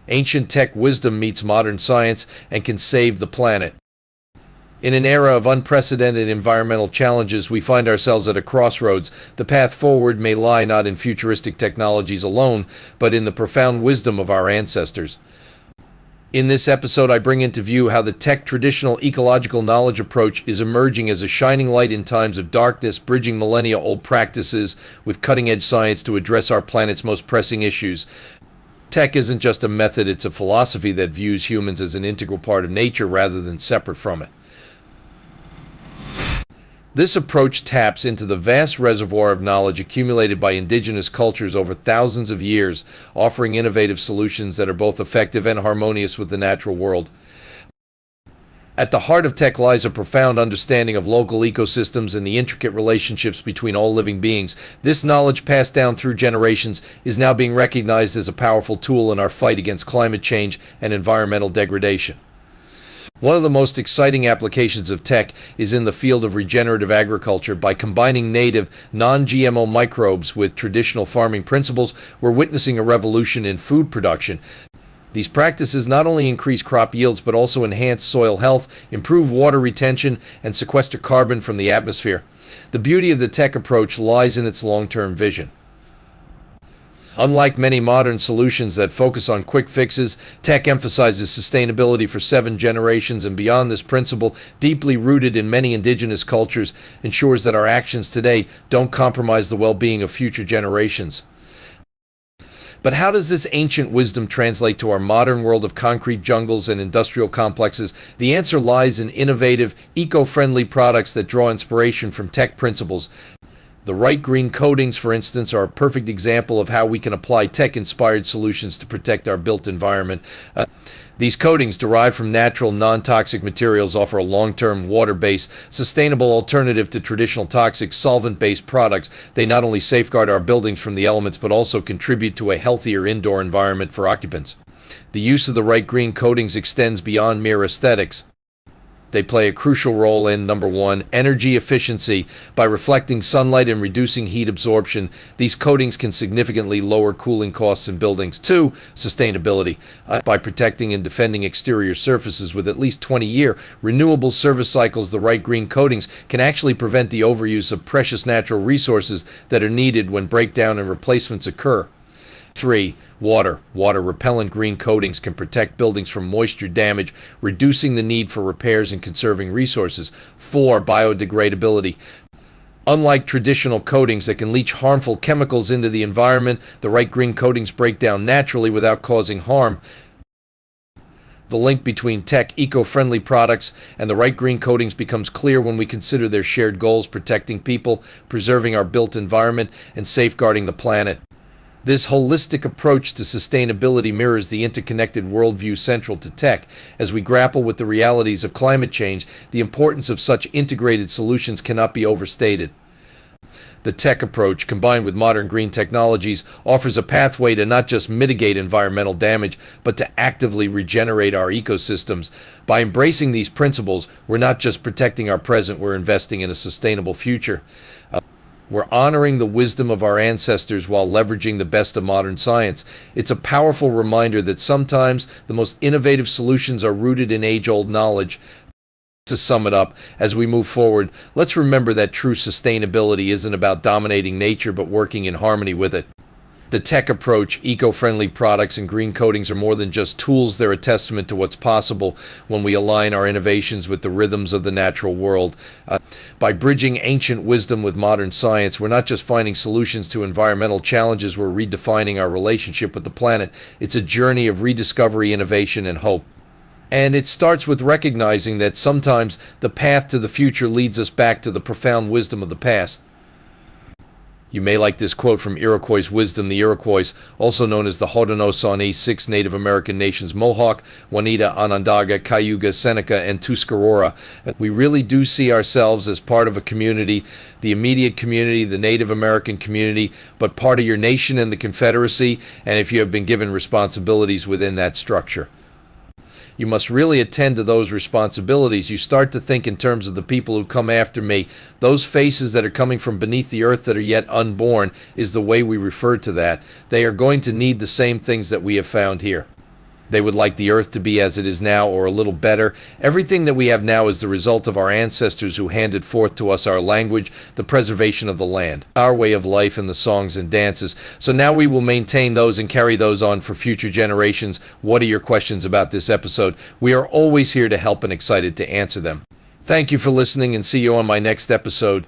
Ancient tech wisdom meets modern science and can save the planet. In an era of unprecedented environmental challenges, we find ourselves at a crossroads. The path forward may lie not in futuristic technologies alone, but in the profound wisdom of our ancestors. In this episode, I bring into view how the TEK traditional ecological knowledge approach is emerging as a shining light in times of darkness, bridging millennia-old practices with cutting-edge science to address our planet's most pressing issues. TEK isn't just a method, it's a philosophy that views humans as an integral part of nature rather than separate from it. This approach taps into the vast reservoir of knowledge accumulated by indigenous cultures over thousands of years, offering innovative solutions that are both effective and harmonious with the natural world. At the heart of TEK lies a profound understanding of local ecosystems and the intricate relationships between all living beings. This knowledge, passed down through generations, is now being recognized as a powerful tool in our fight against climate change and environmental degradation. One of the most exciting applications of TEK is in the field of regenerative agriculture. By combining native, non-GMO microbes with traditional farming principles, we're witnessing a revolution in food production. These practices not only increase crop yields but also enhance soil health, improve water retention, and sequester carbon from the atmosphere. The beauty of the TEK approach lies in its long-term vision. Unlike many modern solutions that focus on quick fixes, TEK emphasizes sustainability for 7 generations and beyond. This principle, deeply rooted in many indigenous cultures, ensures that our actions today don't compromise the well-being of future generations. But how does this ancient wisdom translate to our modern world of concrete jungles and industrial complexes? The answer lies in innovative, eco-friendly products that draw inspiration from TEK principles. The right green coatings, for instance, are a perfect example of how we can apply TEK-inspired solutions to protect our built environment. These coatings, derived from natural, non-toxic materials, offer a long-term, water-based, sustainable alternative to traditional toxic, solvent-based products. They not only safeguard our buildings from the elements, but also contribute to a healthier indoor environment for occupants. The use of the right green coatings extends beyond mere aesthetics. They play a crucial role in, number one, energy efficiency. By reflecting sunlight and reducing heat absorption, these coatings can significantly lower cooling costs in buildings. 2, sustainability. By protecting and defending exterior surfaces with at least 20-year renewable service cycles, the right green coatings can actually prevent the overuse of precious natural resources that are needed when breakdown and replacements occur. 3, water. Water-repellent green coatings can protect buildings from moisture damage, reducing the need for repairs and conserving resources. 4, biodegradability. Unlike traditional coatings that can leach harmful chemicals into the environment, the right green coatings break down naturally without causing harm. The link between TEK eco-friendly products and the right green coatings becomes clear when we consider their shared goals: protecting people, preserving our built environment, and safeguarding the planet. This holistic approach to sustainability mirrors the interconnected worldview central to TEK. As we grapple with the realities of climate change, the importance of such integrated solutions cannot be overstated. The TEK approach, combined with modern green technologies, offers a pathway to not just mitigate environmental damage, but to actively regenerate our ecosystems. By embracing these principles, we're not just protecting our present, we're investing in a sustainable future. We're honoring the wisdom of our ancestors while leveraging the best of modern science. It's a powerful reminder that sometimes the most innovative solutions are rooted in age-old knowledge. To sum it up, as we move forward, let's remember that true sustainability isn't about dominating nature, but working in harmony with it. The TEK approach, eco-friendly products, and green coatings are more than just tools. They're a testament to what's possible when we align our innovations with the rhythms of the natural world. By bridging ancient wisdom with modern science, we're not just finding solutions to environmental challenges, we're redefining our relationship with the planet. It's a journey of rediscovery, innovation, and hope. And it starts with recognizing that sometimes the path to the future leads us back to the profound wisdom of the past. You may like this quote from Iroquois wisdom. The Iroquois, also known as the Haudenosaunee, 6 Native American nations: Mohawk, Oneida, Onondaga, Cayuga, Seneca, and Tuscarora. We really do see ourselves as part of a community, the immediate community, the Native American community, but part of your nation and the Confederacy, and if you have been given responsibilities within that structure. You must really attend to those responsibilities. You start to think in terms of the people who come after me. Those faces that are coming from beneath the earth that are yet unborn is the way we refer to that. They are going to need the same things that we have found here. They would like the earth to be as it is now or a little better. Everything that we have now is the result of our ancestors who handed forth to us our language, the preservation of the land, our way of life, and the songs and dances. So now we will maintain those and carry those on for future generations. What are your questions about this episode? We are always here to help and excited to answer them. Thank you for listening, and see you on my next episode.